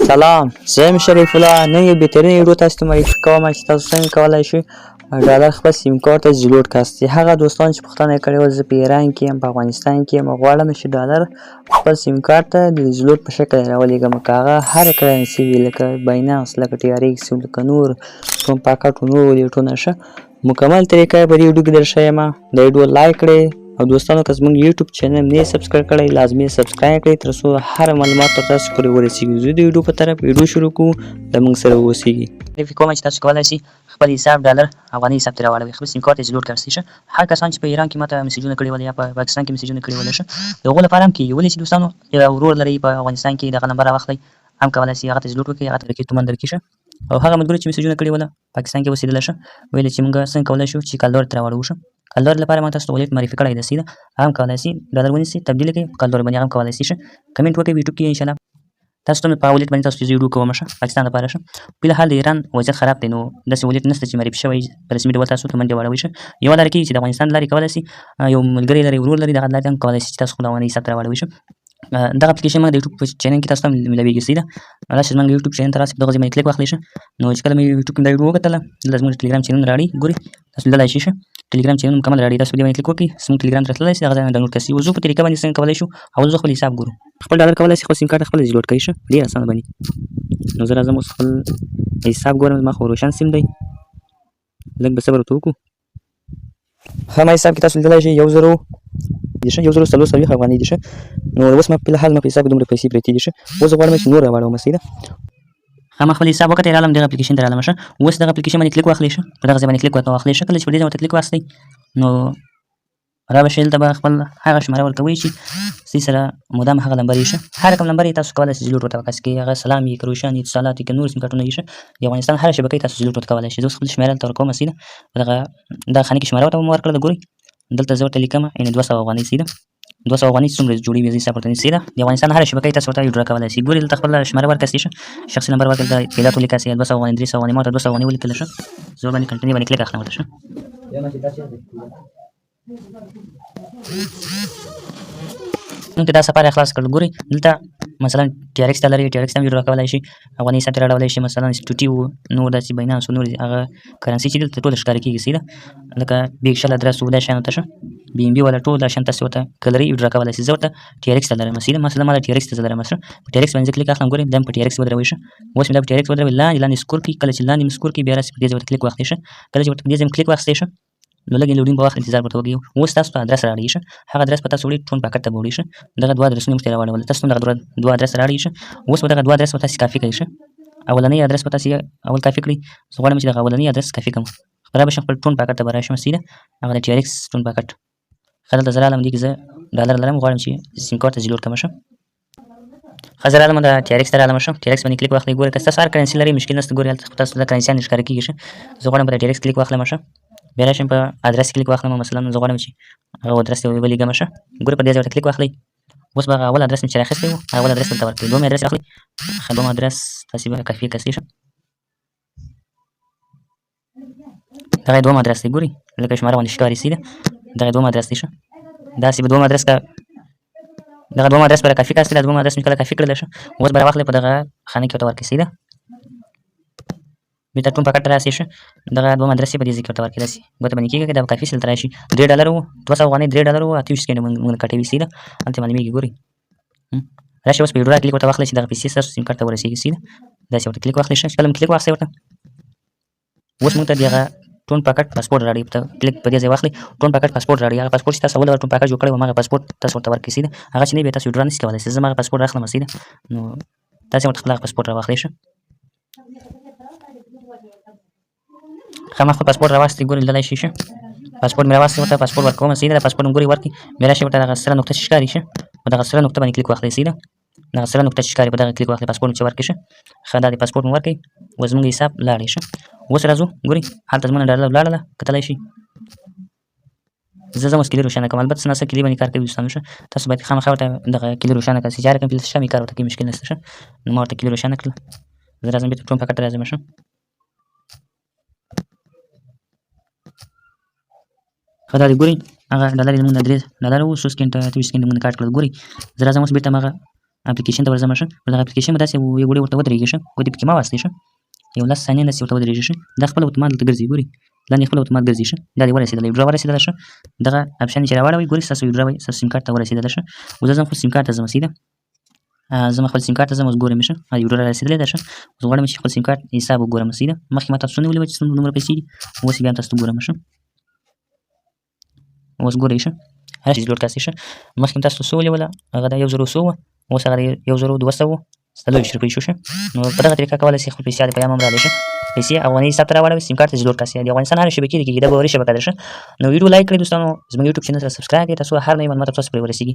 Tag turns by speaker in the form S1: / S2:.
S1: سلام، زه یم شریف الله. نن یو بهترین ویډیو تاسو ته معرفي کوم چې تاسو څنګه کولی شئ ډالر خپل سیم کارت ته ډیلوډ کاستئ. هغه دوستان چې پوښتنه یې کړې وه زه په ایران کې یم، په افغانستان کې یم، غواړم چې ډالر خپل سیم کارت ته د ډیلوډ په شکل یې راولېږم، که هغه هره کرنسي وي لکه باینانس، لکه ټي ار ایکس، لکه نور ټون پاکټ و نور ولیټونه ښه مکمل طریقه یې په دې ویډیو کې درښیي یم. د ویډیو لایک کړئ او دوستانو که زموږ یوټیوب چینل نه یې سبسکرایب کړی لازمي سبسکرایب کړئ تر څو هر معلومات تر تاسو پورې ورسیږي. زه د ویډیو په طرف ویډیو شروع کوو، له موږ سره واوسیږئ. معرفي کوم چې تاسو کولی شئ خپل حساب ډالر افغاني حساب ته راواړوئ، خپل سیم کارت یې ډیلوډ کړئ ښه. هر کسان چې په ایران کې ماته میسیجونه کړي ول یا په پاکستان کې میسیجونه کړي ول ښه د هغو لپاره هم کېږي. ولې چې دوستانو یو ورور لرئ په افغانستان کې دغه نمبر راواخلئ، هم کولی شئ هغه ته ډیلوډ وکړئ، هغه ته درکې تومن درکړي ښه. او هغه ملګري چې میسیجونه کړي وله پاکستان کې اوسېدله ښه ویل چې موږ څنګه کولی شو چې کالدور ته راوړو ښه. کالدور لپاره ما تاسو ته ولیټ معرفي کړی دی سیده هم کولی شئ ډالر ونیسئ تبدیل کړئ په کالدور باندې هم کولی شئ ښه. کمنټ وکړئ یوټیوب کې انشاءالله تاسو ته مې په ولیټ باندې تاسو ته ویډیو کوم ښه پاکستان لپاره ښه. فلحال د ایران وضعیت خراب دی نو داسې ولیټ نشته چې معرفي شوی په رسمي ډول تاسو ته منډې واړوئ ښه. یوه لاره کېږي چې د افغانستان له لارې کولی شئ یو ملګری لرئ ورور لرئ دغه لارې هم کولی شئ چې تاسو خپل افغاني حساب ته راواړوئ ښه. دغه اپلیکیشن موږ د یوټیوب په چینل کې تاسو ته ملاویږي سیده راشئ زموږ یوټیوب چینل ته راشئ په دغه ځای باندې کلیک واخلئ ښه. نو چې کله مې یوټیوب کې دا ویډیو وکتله دلته زموږ ټلیګرام چینل راړي ګورئ تاسو لیدلی شئ ښه. ټلیګرام چینل مکمل راړي تاسو په دې باندې کلیک وکړئ زموږ ټلیګرام ته راتللی شئ هغه ځای باندې ډاونلوډ کړئ. وضو په طریقه باندې څنګه کولی شو او وضو خپل حساب ګورو خپل ډالر کولی شئ خپل سیم کارت خپل ډیلوډ کړئ ښه په ډېر اسانه باندې. نو زه راځم اوس خپل حساب ګورم زما خو روشن سیم دی لږ به صبر ورته وکړو. ښه ما حساب کې تاسو لیدلی شئ 1000 دي ښه 1440 افغانۍ دي ښه. نو اوس ما فلحال ما په حساب کې دومره پیسې پرتې دي ښه. اوس زه غواړم چې نور راواړوم سیده ما خپل حساب وکړئ راغلم دغه اپلیکیشن ته راغلم ښه. اوس دغه اپلیکیشن باندې کلیک واخلئ ښه په دغه ځای باندې کلیک واخلئ ښه. کله چې په دې ځای باندې کلیک واخلئ نو رابشئ دلته به خپل هغه شماره ورکوئ چې ستاسې سره مدام هغه نمبر یې ښه. هر کوم نمبر یې تاسو کولی شئ ډیلوډ ورته وکړئ که هغه سلام وي که روشن وي اتصالات وي که نور سیم کارټونه وي ښه. د افغانستان هره شبکه یې تاسو ډیلوډ ورته کولی شئ. زه اوس خپل شمېره دلته ورکوم سیده په دغه خانې کې شمېره ورته مو ورکړله ګورئ دلته زه ورته لیکم یعنې 200 افغانۍ سیده 200 افغانۍ څومره جوړېږي زه حساب ورته نیسئ سیده د افغانستان هره شبکه یې تاسو ورته ویډرا کولی شئ. ګورئ دلته خپله شمېره ورکړئ ښه شخصي نمبر ورکړئ دلته پیدات ولیکئ 200 افغانۍ 300 افغانۍ ما ورته 200 افغانۍ ولیکله ښه. زه باندې کنټینیو باندې کلیک اخلم ورته ښه. نو دا سفر خلاص کړل ګورئ دلته مثلا ټي ار ایکس ته لرئ ټي ار ایکس ته هم ویډرا کولی شئ افغاني حساب ته راوړلی شئ مثلا سټوټي و نور داسې باینانس و نور هغه کرنسي چې دلته ټوله ښکاره کېږي سیده لکه بیګ شل ادرس و دا شیانو ته ښه بي ام بي والا ټول دا شیان تاسې ورته که لرئ ویډرا کولی شئ. زه ورته ټي ار ایکس ته لرم سیده مثلا ما د ټي ار ایکس ته زه لرم ښه په ټي ار ایکس باندې زه کلیک اخلم ګورئ دا هم په ټي ار ایکس ودروئ ښه. اوس مې دا په ټي ار ایکس ودروئ لاندې سکور کړئ کله چې لاندې مې سکور کړئ بیا راسئ په دې ځای ورته کلیک واخلئ ښه. کله چې ورته په دې ځای کلیک واخیستئ ښه نو لږ لوډینګ به واخلي انتظار ورته وکړئ. اوس تاسو ته ادرس راړئ ښه هغه ادرس به تاسو وړئ ټون پاکټ ته به وړئ ښه. دغه دوه ادرسونه موږ ته یې راواړول تاسو هم دغه دوه ادرس راړئ ښه. اوس به دغه دوه ادرس به تاسې کافي کړئ ښه. اولنی ادرس به تاسې اول کافي کړئ. زه غواړم چې دغه اولنی ادرس کافي کړم رابشم خپل ټون پاکټ ته به راشم سیده هغه د ټي ار ایکس ټون پاکټ ښه دلته زه راغلم دې کې زه ډالر لرم غواړم چې سیم کارت ته ډیلوډ کړم ښه. ښه زه راغلم د ټي ار ایکس ته راغلم ښه ټي ار ایکس باندې کلیک واخلئ ګورئ که ستاسو هر کرنسي لرئ مشکل نشته ګورئ هلته تاسو د کرنسیان ښکاره کېږي ښه. زه غواړم په ټي ار ایکس کلیک واخلم ښه بیا راشم په ادرس کلیک واخلم مثلا زه غواړم چې هغه ادرس ته ولیږم ښه. ګورئ په دې ځای ورته کلیک واخلئ. اوس به هغه اول ادرس مې چې راخیستی و هغه اول ادرس دلته ورکړئ. دویم ادرس واخلئ ښه دویم ادرس تاسې به کافي کړئ ښه. دغه دویم ادرس دی ګورئ لکه شماره باندې ښکاري سیده دغه دویم ادرس دی ښه. داسې به دویم ادرس که دغه دویم ادرس به راکافي کړئ سیده دویم ادرس مې کله کافي کړلی ښه. اوس به راواخلئ په دغه خانه کې ورته ورکړئ سیده بېرته ټون پاکټ ته راسئ ښه. دغه دویم ادرس یې په دې ځای کې ورته ورکړئ داسې ګوته باندې کېږي دا به کافي سي دلته راشي 3 ډالر و 200 افغانۍ 3 ډالر و 28 سکنډه موږ نه کټوي سیده هلته معلومېږي ګورئ. راشئ اوس په ویډیو کلیک ورته واخلئ چې دغه پیسې ستاسو سیم کارت ته ورسېږي سیده داسې ورته کلیک واخلئ ښه. چې کله مو کلیک واخیستی ورته اوس موږ ته د هغه ټون پاکټ پاسپورټ راړئ کلیک په دې ځای واخلئ ټون پاکټ پاسپورټ راړئ هغه پاسپورټ چې تاسو اول ټون پاکټ جوړ کړی و هماغه پاسپورټ تاسو ورته ورکړئ سیده هغه چې نه وي بیا تاسو ویډرا نشئ کولی شئ. زه هماغه پاسپورټ راخلم سیده نو تاسې ورته خپل هغه پاسپورټ راواخلئ ښه. ښه ما خپل پاسپورټ راواخیستی ګورئ لیدلی شئ ښه. پاسپورټ مې راواخیستی ورته پاسپورټ ورکوم سیده د پاسپورټ ګورئ ورکړئ بیا راشئ ورته دغه سره نقطه چې ښکاري ښه په دغه سره نقطه باندې کلیک واخلئ سیده دغه سره نقطه چې ښکاري په دغه کلیک واخلئ پاسپورټ مې چې ورکړئ ښه. ښه دا د پاسپورټ مو ورکړئ اوس زموږ حساب لاړئ ښه. اوس راځو ګورئ هلته زموږ نه ډالر ولاړله کتلی شئ. زه ځم اوس کلي روښانه کوم البته څه ناڅه کلي باندې کار کوي دوستانو ښه. تاسو باید خامخا ورته دغه کلي روښانه کړئ چې هر کوم فلز شامې کار ورته کوي مشکل نشته ښه. نو ما ورته کلي روښانه کړله زه راځم بېرته ټون پاکټ ته راځم ښه. ښه دا دی ګورئ هغه ډالر یې زموږ نه 3 ډالر و 100 سکنډ 28 سکنډ موږ نه کاټ کړل ګورئ. زه راځم اوس بېرته هماغه اپلیکیشن ته ورځم شه په دغه اپلیکیشن به داسې یو وړي ورته ودرېږي شه ګوتې پکې مه واستئ شه یو 10 ثانیې داسې ورته ودرېږي شه دا خپل اتومات دلته ګرځي ګورئ لاندې خپل اتومات ګرځي شه دا دې ورسېدلی ویډرا ورسېدله شه دغه اپشن چې راواړوئ ګورئ ستاسو ویډرا به ستاسو سیم کارت ته ورسېدله شه اوس زه ځم خپل سیم کارت ته ځم سیده زه خپل سیم کارت ته ځم اوس ګورم شه ویډرا رارسېدلې ده شه اوس غواړم چې خپل سیم کارت حساب وګورم سیده مخکې ما تاسو ونیولې وه چې څومره دومره پیسې دي اوس بیا هم تاسو ته ګورم شه اوس ګورئ شه هر چیز لوډ کاسې شه مخکې تاسو څو ونیوله هغه د 1100 وه اوس هغه د 1200 څلوېښت روپۍ شو شه نو په دغه طریقه کولی شئ خپل پیسې د پیغام هم رالی شه پیسې افغاني حساب ته راواړوئ سیم کارت ته چې لوډ کاسې د افغانستان هرې شبکې دي کېږي دا به وړې شبکه ده شه نو ویډیو لایک کړئ دوستانو زموږ یوټیوب چینل سره سبسکرایب کړئ ترڅو هر نوی معلومات تاسو پرې ورسېږي